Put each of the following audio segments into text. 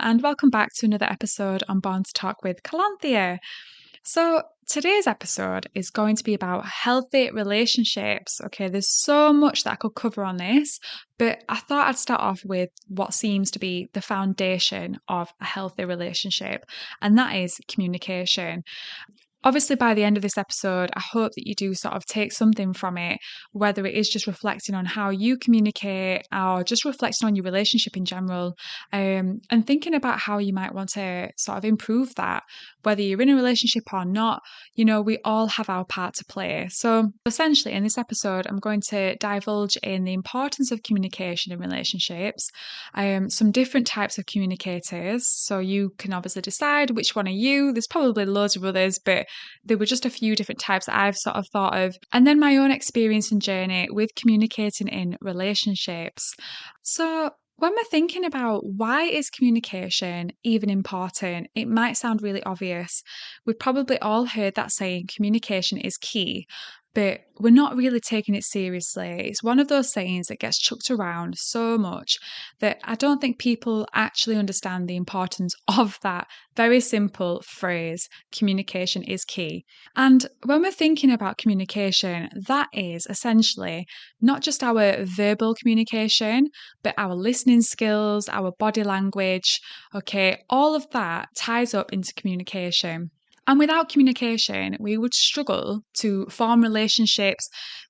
and welcome back to another episode on Born to Talk with Callanthea. So, today's episode is going to be about healthy relationships. Okay, there's so much that I could cover on this, but I thought I'd start off with what seems to be the foundation of a healthy relationship, and that is communication. Obviously, by the end of this episode, I hope that you do sort of take something from it, whether it is just reflecting on how you communicate or just reflecting on your relationship in general, and thinking about how you might want to sort of improve that. Whether you're in a relationship or not, we all have our part to play. So, essentially, in this episode, I'm going to divulge in the importance of communication in relationships, some different types of communicators. So, you can obviously decide which one are you. There's probably loads of others, but there were just a few different types that I've sort of thought of. And then my own experience and journey with communicating in relationships. So, when we're thinking about why is communication even important, it might sound really obvious. We've probably all heard that saying, communication is key, but we're not really taking it seriously. It's one of those sayings that gets chucked around so much that I don't think people actually understand the importance of that very simple phrase, communication is key. And when we're thinking about communication, that is essentially not just our verbal communication, but our listening skills, our body language. Okay, all of that ties up into communication. And without communication, we would struggle to form relationships,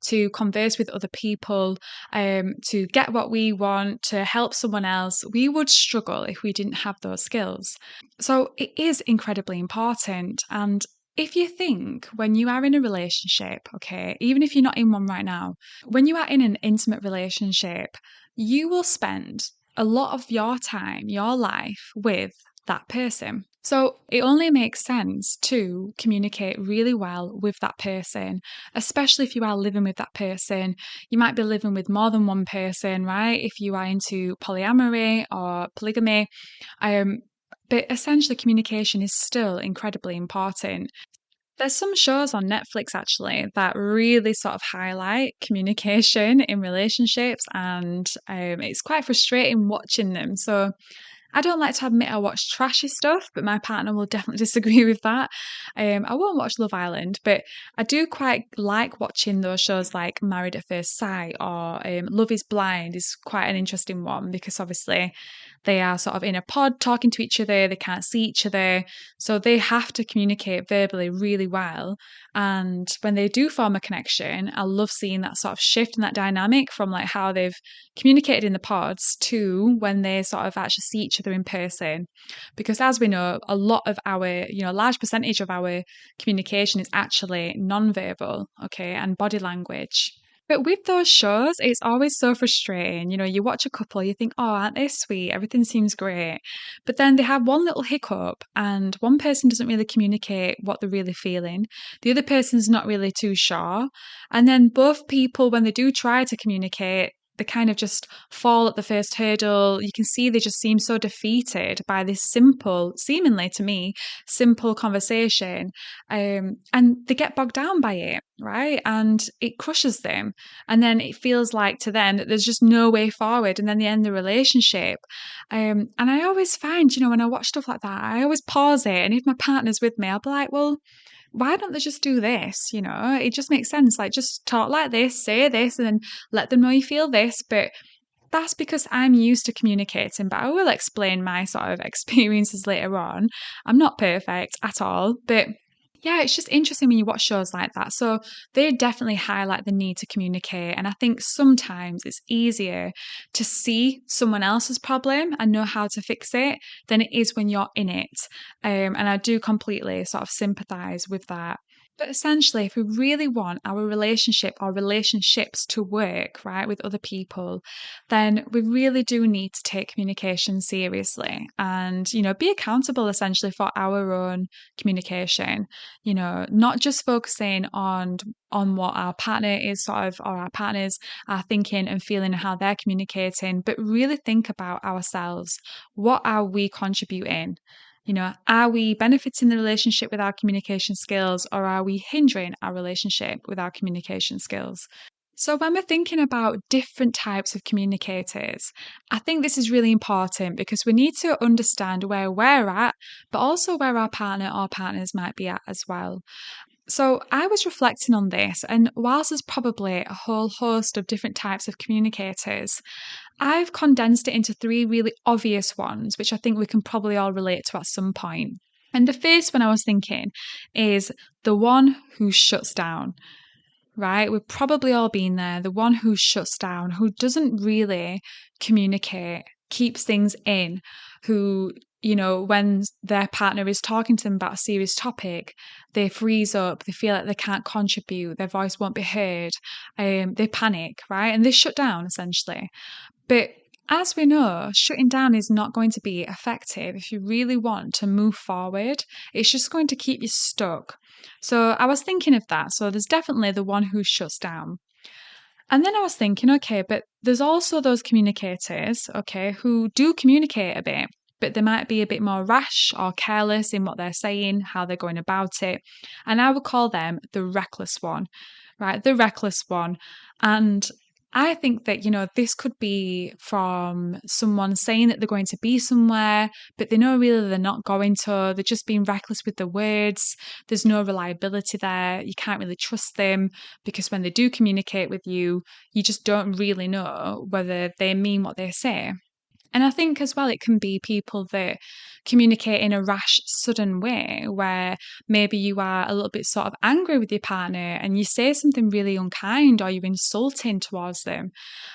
to converse with other people, to get what we want, to help someone else. We would struggle if we didn't have those skills. So it is incredibly important. And if you think when you are in a relationship, okay, even if you're not in one right now, when you are in an intimate relationship, you will spend a lot of your time, your life with that person. So it only makes sense to communicate really well with that person, especially if you are living with that person. You might be living with more than one person, right? If you are into polyamory or polygamy. But essentially, communication is still incredibly important. There's some shows on Netflix actually that really sort of highlight communication in relationships, and it's quite frustrating watching them. So I don't like to admit I watch trashy stuff, but my partner will definitely disagree with that. I won't watch Love Island, but I do quite like watching those shows like Married at First Sight or Love is Blind is quite an interesting one because obviously they are sort of in a pod talking to each other, they can't see each other, so they have to communicate verbally really well. And when they do form a connection, I love seeing that sort of shift in that dynamic from like how they've communicated in the pods to when they sort of actually see each other in person. Because as we know, a lot of our, a large percentage of our communication is actually non-verbal, okay, and body language. But with those shows, it's always so frustrating. You watch a couple, you think, oh, aren't they sweet? Everything seems great. But then they have one little hiccup, and one person doesn't really communicate what they're really feeling. The other person's not really too sure. And then both people, when they do try to communicate, they kind of just fall at the first hurdle. You can see they just seem so defeated by this simple, seemingly to me, simple conversation. And they get bogged down by it, right? And it crushes them. And then it feels like to them that there's just no way forward. And then they end the relationship. And I always find, when I watch stuff like that, I always pause it. And if my partner's with me, I'll be like, well, why don't they just do this? It just makes sense. Like, just talk like this, say this, and then let them know you feel this. But that's because I'm used to communicating, but I will explain my sort of experiences later on. I'm not perfect at all, but yeah, it's just interesting when you watch shows like that. So they definitely highlight the need to communicate. And I think sometimes it's easier to see someone else's problem and know how to fix it than it is when you're in it. And I do completely sort of sympathize with that. But essentially, if we really want our relationship or relationships to work, right, with other people, then we really do need to take communication seriously and, be accountable essentially for our own communication, not just focusing on what our partner is sort of, or our partners are thinking and feeling and how they're communicating, but really think about ourselves. What are we contributing? Are we benefiting the relationship with our communication skills, or are we hindering our relationship with our communication skills? So, when we're thinking about different types of communicators, I think this is really important because we need to understand where we're at, but also where our partner or partners might be at as well. So, I was reflecting on this, and whilst there's probably a whole host of different types of communicators, I've condensed it into three really obvious ones, which I think we can probably all relate to at some point. And the first one I was thinking is the one who shuts down, right? We've probably all been there. The one who shuts down, who doesn't really communicate, keeps things in, who, when their partner is talking to them about a serious topic, they freeze up, they feel like they can't contribute, their voice won't be heard, they panic, right? And they shut down essentially. But as we know, shutting down is not going to be effective if you really want to move forward. It's just going to keep you stuck. So I was thinking of that. So there's definitely the one who shuts down. And then I was thinking, okay, but there's also those communicators, okay, who do communicate a bit, but they might be a bit more rash or careless in what they're saying, how they're going about it. And I would call them the reckless one, right? The reckless one. And I think that, this could be from someone saying that they're going to be somewhere, but they know really they're not going to. They're just being reckless with the words. There's no reliability there. You can't really trust them because when they do communicate with you, you just don't really know whether they mean what they say. And I think as well, it can be people that communicate in a rash, sudden way where maybe you are a little bit sort of angry with your partner and you say something really unkind or you're insulting towards them.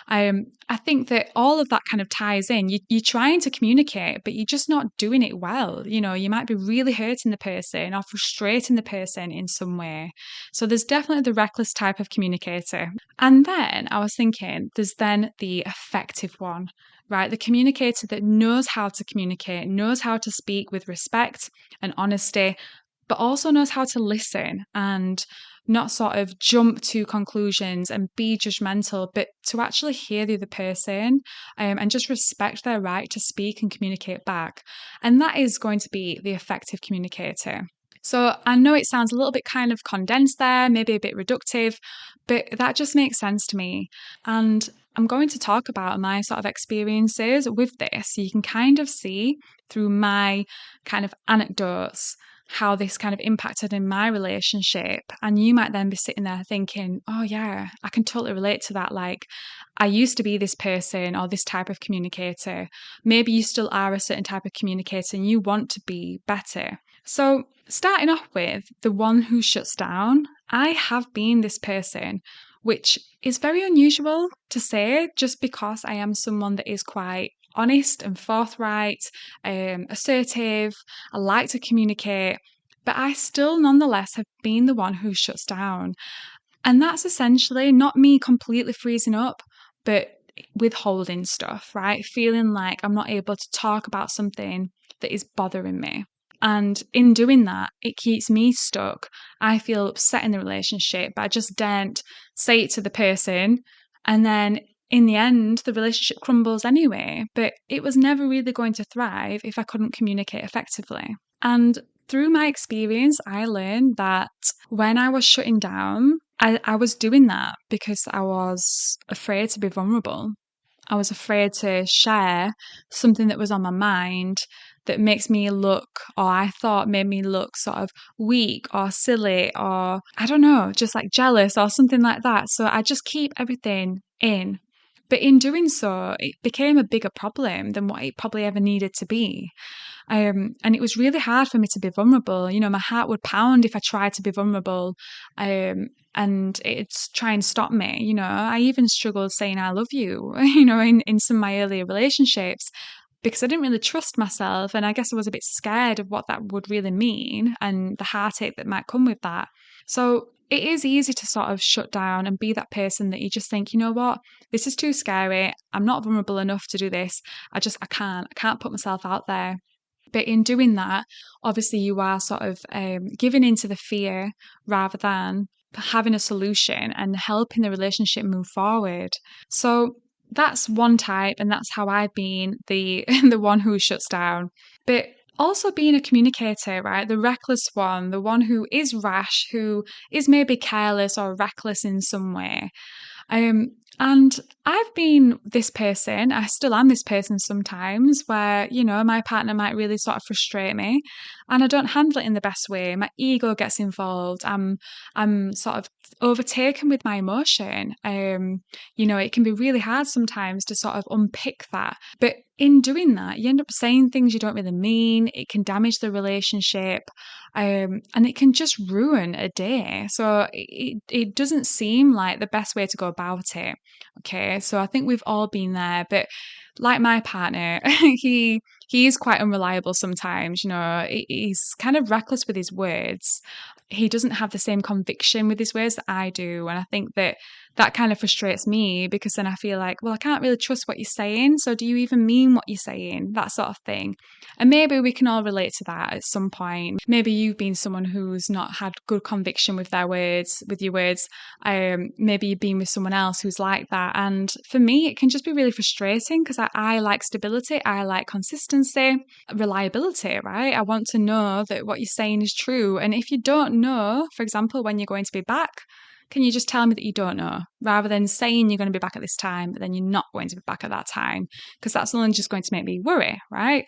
I think that all of that kind of ties in. You're trying to communicate, but you're just not doing it well. You might be really hurting the person or frustrating the person in some way. So there's definitely the reckless type of communicator. And then I was thinking, there's then the effective one, right? The communicator that knows how to communicate, knows how to speak with respect and honesty, but also knows how to listen and not sort of jump to conclusions and be judgmental, but to actually hear the other person and just respect their right to speak and communicate back. And that is going to be the effective communicator. So I know it sounds a little bit kind of condensed there, maybe a bit reductive, but that just makes sense to me. And I'm going to talk about my sort of experiences with this. So you can kind of see through my kind of anecdotes how this kind of impacted in my relationship. And you might then be sitting there thinking, oh, yeah, I can totally relate to that. Like, I used to be this person or this type of communicator. Maybe you still are a certain type of communicator and you want to be better. So, starting off with the one who shuts down, I have been this person, which is very unusual to say just because I am someone that is quite honest and forthright, assertive. I like to communicate, but I still nonetheless have been the one who shuts down. And that's essentially not me completely freezing up, but withholding stuff, right? Feeling like I'm not able to talk about something that is bothering me. And in doing that, it keeps me stuck. I feel upset in the relationship, but I just daren't say it to the person. And then in the end, the relationship crumbles anyway. But it was never really going to thrive if I couldn't communicate effectively. And through my experience, I learned that when I was shutting down, I was doing that because I was afraid to be vulnerable. I was afraid to share something that was on my mind that makes me look, or I thought made me look sort of weak or silly or I don't know, just like jealous or something like that. So I just keep everything in. But in doing so, it became a bigger problem than what it probably ever needed to be. And it was really hard for me to be vulnerable. My heart would pound if I tried to be vulnerable. And it's try and stop me. I even struggled saying I love you, in some of my earlier relationships because I didn't really trust myself. And I guess I was a bit scared of what that would really mean and the heartache that might come with that. So it is easy to sort of shut down and be that person that you just think, you know what, this is too scary. I'm not vulnerable enough to do this. I can't put myself out there. But in doing that, obviously you are sort of giving into the fear rather than having a solution and helping the relationship move forward. So that's one type, and that's how I've been the the one who shuts down. But also being a communicator, right? The reckless one, the one who is rash, who is maybe careless or reckless in some way. And I've been this person, I still am this person sometimes, where, my partner might really sort of frustrate me and I don't handle it in the best way. My ego gets involved. I'm sort of overtaken with my emotion. It can be really hard sometimes to sort of unpick that. But in doing that, you end up saying things you don't really mean. It can damage the relationship, and it can just ruin a day. So it doesn't seem like the best way to go about it. Okay, so I think we've all been there, but like my partner, he is quite unreliable sometimes. He's kind of reckless with his words. He doesn't have the same conviction with his words that I do, and I think that kind of frustrates me because then I feel like, well, I can't really trust what you're saying. So do you even mean what you're saying? That sort of thing. And maybe we can all relate to that at some point. Maybe you've been someone who's not had good conviction with their words, with your words. Maybe you've been with someone else who's like that. And for me, it can just be really frustrating because I like stability. I like consistency, reliability, right? I want to know that what you're saying is true. And if you don't know, for example, when you're going to be back, can you just tell me that you don't know rather than saying you're going to be back at this time, but then you're not going to be back at that time? Because that's only just going to make me worry, right?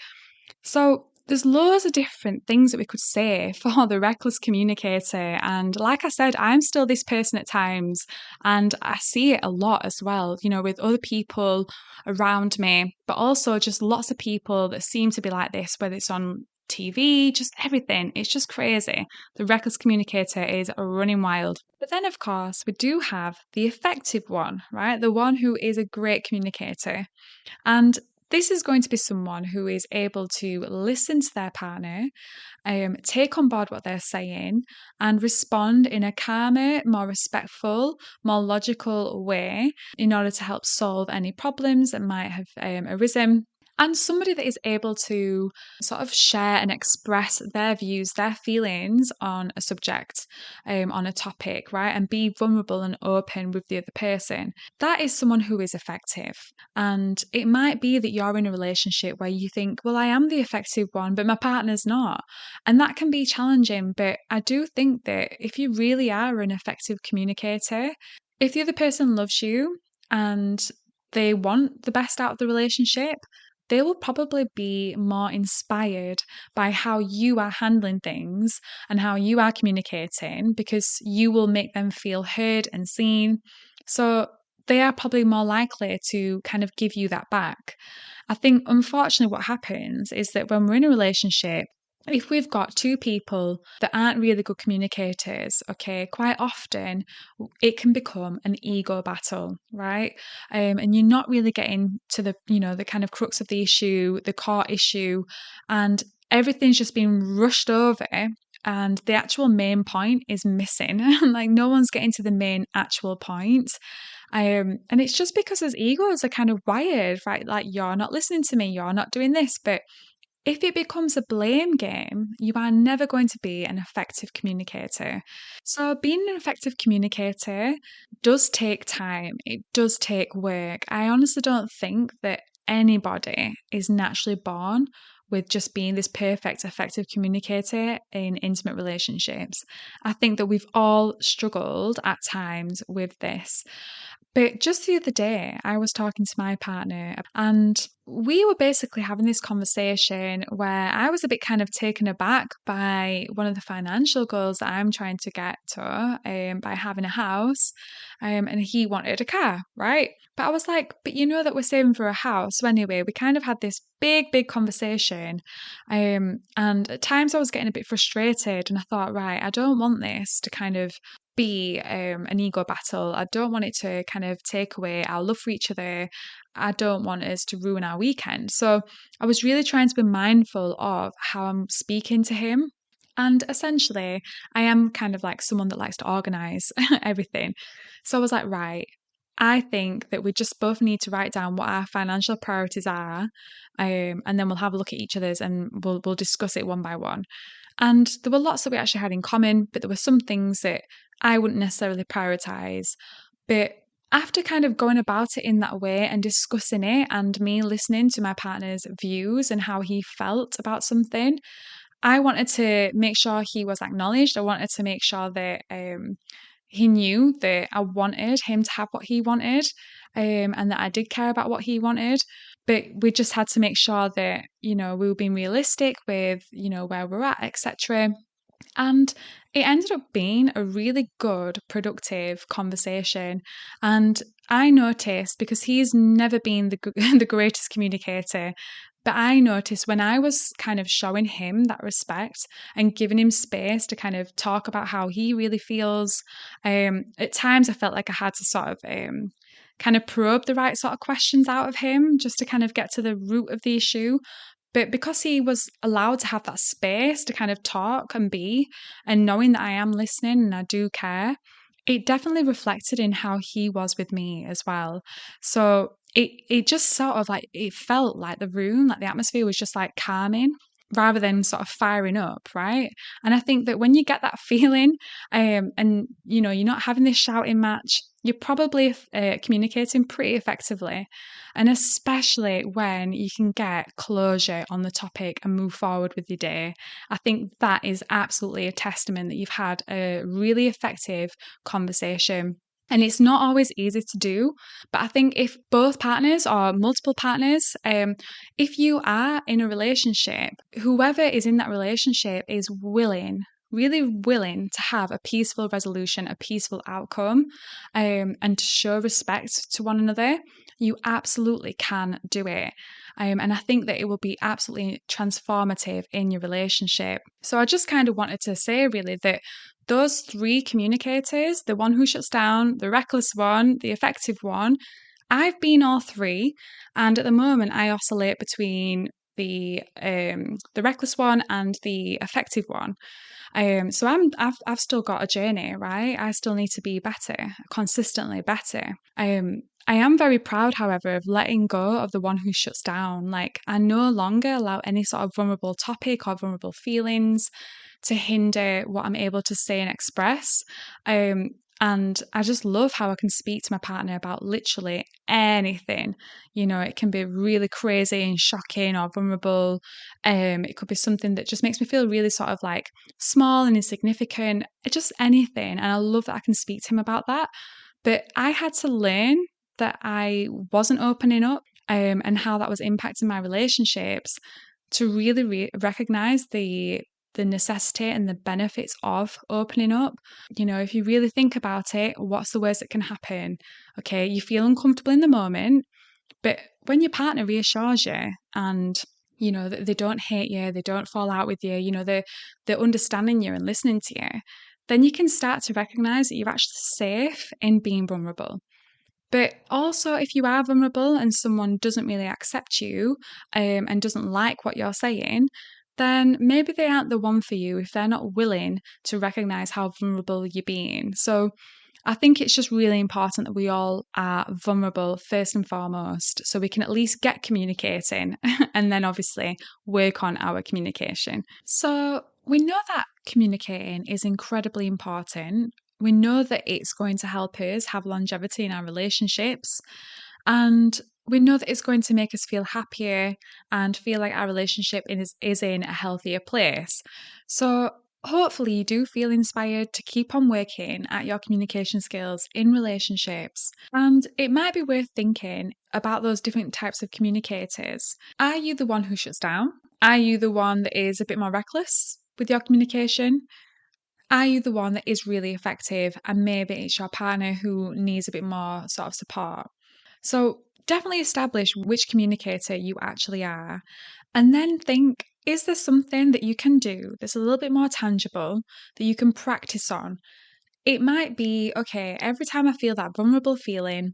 So there's loads of different things that we could say for the reckless communicator. And like I said, I'm still this person at times, and I see it a lot as well, with other people around me, but also just lots of people that seem to be like this, whether it's on TV, just everything. It's just crazy. The reckless communicator is running wild. But then, of course, we do have the effective one, right? The one who is a great communicator. And this is going to be someone who is able to listen to their partner, take on board what they're saying, and respond in a calmer, more respectful, more logical way in order to help solve any problems that might have arisen. And somebody that is able to sort of share and express their views, their feelings on a subject, on a topic, right? And be vulnerable and open with the other person. That is someone who is effective. And it might be that you're in a relationship where you think, well, I am the effective one, but my partner's not. And that can be challenging. But I do think that if you really are an effective communicator, if the other person loves you and they want the best out of the relationship, they will probably be more inspired by how you are handling things and how you are communicating because you will make them feel heard and seen. So they are probably more likely to kind of give you that back. I think, unfortunately, what happens is that when we're in a relationship, if we've got two people that aren't really good communicators, okay, quite often it can become an ego battle, right? And you're not really getting to the kind of crux of the issue, the core issue, and everything's just being rushed over. And the actual main point is missing. Like no one's getting to the main actual point. And it's just because his egos are kind of wired, right? Like, you're not listening to me, you're not doing this. But if it becomes a blame game, you are never going to be an effective communicator. So, being an effective communicator does take time, it does take work. I honestly don't think that anybody is naturally born with just being this perfect, effective communicator in intimate relationships. I think that we've all struggled at times with this. But just the other day, I was talking to my partner and we were basically having this conversation where I was a bit kind of taken aback by one of the financial goals that I'm trying to get to by having a house. And he wanted a car, right? But I was like, but you know that we're saving for a house. So anyway, we kind of had this big conversation. And at times I was getting a bit frustrated and I thought, right, I don't want this to kind of be an ego battle. I don't want it to kind of take away our love for each other. I don't want us to ruin our weekend. So I was really trying to be mindful of how I'm speaking to him. And essentially, I am kind of like someone that likes to organize everything. So I was like, right, I think that we just both need to write down what our financial priorities are, and then we'll have a look at each other's and we'll discuss it one by one. And there were lots that we actually had in common, but there were some things that I wouldn't necessarily prioritize. But after kind of going about it in that way and discussing it and me listening to my partner's views and how he felt about something, I wanted to make sure he was acknowledged. I wanted to make sure that he knew that I wanted him to have what he wanted, and that I did care about what he wanted. But we just had to make sure that, we were being realistic with, where we're at, etc. And it ended up being a really good, productive conversation. And I noticed, because he's never been the greatest communicator, but I noticed when I was kind of showing him that respect and giving him space to kind of talk about how he really feels, at times I felt like I had to sort of kind of probe the right sort of questions out of him just to kind of get to the root of the issue. But because he was allowed to have that space to kind of talk and be, and knowing that I am listening and I do care, it definitely reflected in how he was with me as well. So it just sort of like, it felt like the room, like the atmosphere was just like calming rather than sort of firing up, right? And I think that when you get that feeling, and you're not having this shouting match, you're probably communicating pretty effectively. And especially when you can get closure on the topic and move forward with your day, I think that is absolutely a testament that you've had a really effective conversation. And it's not always easy to do, but I think if both partners or multiple partners, if you are in a relationship, whoever is in that relationship is willing, really willing to have a peaceful resolution, a peaceful outcome, and to show respect to one another, you absolutely can do it. And I think that it will be absolutely transformative in your relationship. So I just kind of wanted to say, really, that those three communicators, the one who shuts down, the reckless one, the effective one, I've been all three. And at the moment, I oscillate between the reckless one and the effective one. So I've still got a journey, right? I still need to be better, consistently better. I am very proud, however, of letting go of the one who shuts down. Like, I no longer allow any sort of vulnerable topic or vulnerable feelings to hinder what I'm able to say and express. And I just love how I can speak to my partner about literally anything. It can be really crazy and shocking or vulnerable. It could be something that just makes me feel really sort of like small and insignificant, just anything. And I love that I can speak to him about that. But I had to learn that I wasn't opening up, and how that was impacting my relationships, to really recognize the necessity and the benefits of opening up. If you really think about it, what's the worst that can happen? Okay, you feel uncomfortable in the moment, but when your partner reassures you and that they don't hate you, they don't fall out with you, they're understanding you and listening to you, then you can start to recognize that you're actually safe in being vulnerable. But also, if you are vulnerable and someone doesn't really accept you, and doesn't like what you're saying, then maybe they aren't the one for you if they're not willing to recognize how vulnerable you're being. So I think it's just really important that we all are vulnerable first and foremost, so we can at least get communicating and then obviously work on our communication. So we know that communicating is incredibly important. We know that it's going to help us have longevity in our relationships. And we know that it's going to make us feel happier and feel like our relationship is in a healthier place. So hopefully you do feel inspired to keep on working at your communication skills in relationships. And it might be worth thinking about those different types of communicators. Are you the one who shuts down? Are you the one that is a bit more reckless with your communication? Are you the one that is really effective and maybe it's your partner who needs a bit more sort of support? So definitely establish which communicator you actually are, and then think, is there something that you can do that's a little bit more tangible that you can practice on? It might be, okay, every time I feel that vulnerable feeling,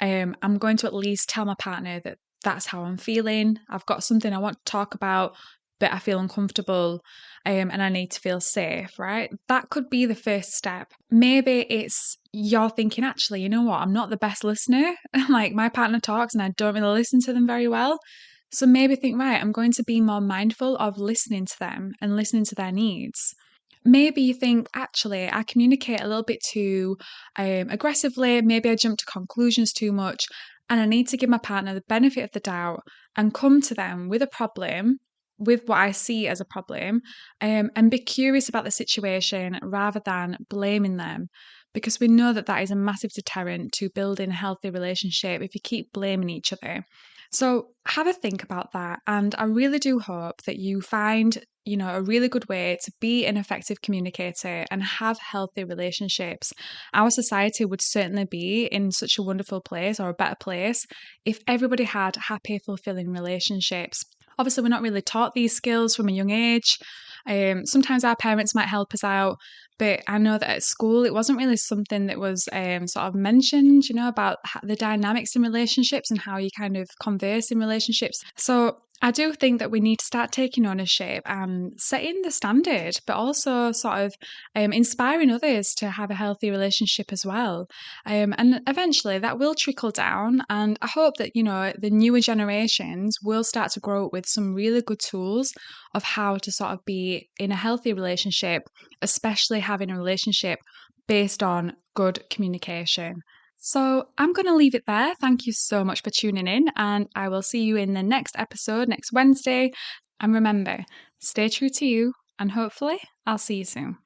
I'm going to at least tell my partner that that's how I'm feeling. I've got something I want to talk about, but I feel uncomfortable, and I need to feel safe, right? That could be the first step. Maybe it's you're thinking, actually, you know what? I'm not the best listener. Like, my partner talks and I don't really listen to them very well. So maybe think, right, I'm going to be more mindful of listening to them and listening to their needs. Maybe you think, actually, I communicate a little bit too aggressively. Maybe I jump to conclusions too much. And I need to give my partner the benefit of the doubt and come to them with a problem with what I see as a problem, and be curious about the situation rather than blaming them. Because we know that that is a massive deterrent to building a healthy relationship if you keep blaming each other. So have a think about that. And I really do hope that you find, a really good way to be an effective communicator and have healthy relationships. Our society would certainly be in such a wonderful place or a better place if everybody had happy, fulfilling relationships. Obviously, we're not really taught these skills from a young age. Sometimes our parents might help us out, but I know that at school it wasn't really something that was sort of mentioned, about the dynamics in relationships and how you kind of converse in relationships. So I do think that we need to start taking ownership and setting the standard, but also sort of inspiring others to have a healthy relationship as well. And eventually that will trickle down. And I hope that, the newer generations will start to grow up with some really good tools of how to sort of be in a healthy relationship, especially having a relationship based on good communication. So I'm going to leave it there. Thank you so much for tuning in, and I will see you in the next episode next Wednesday. And remember, stay true to you, and hopefully, I'll see you soon.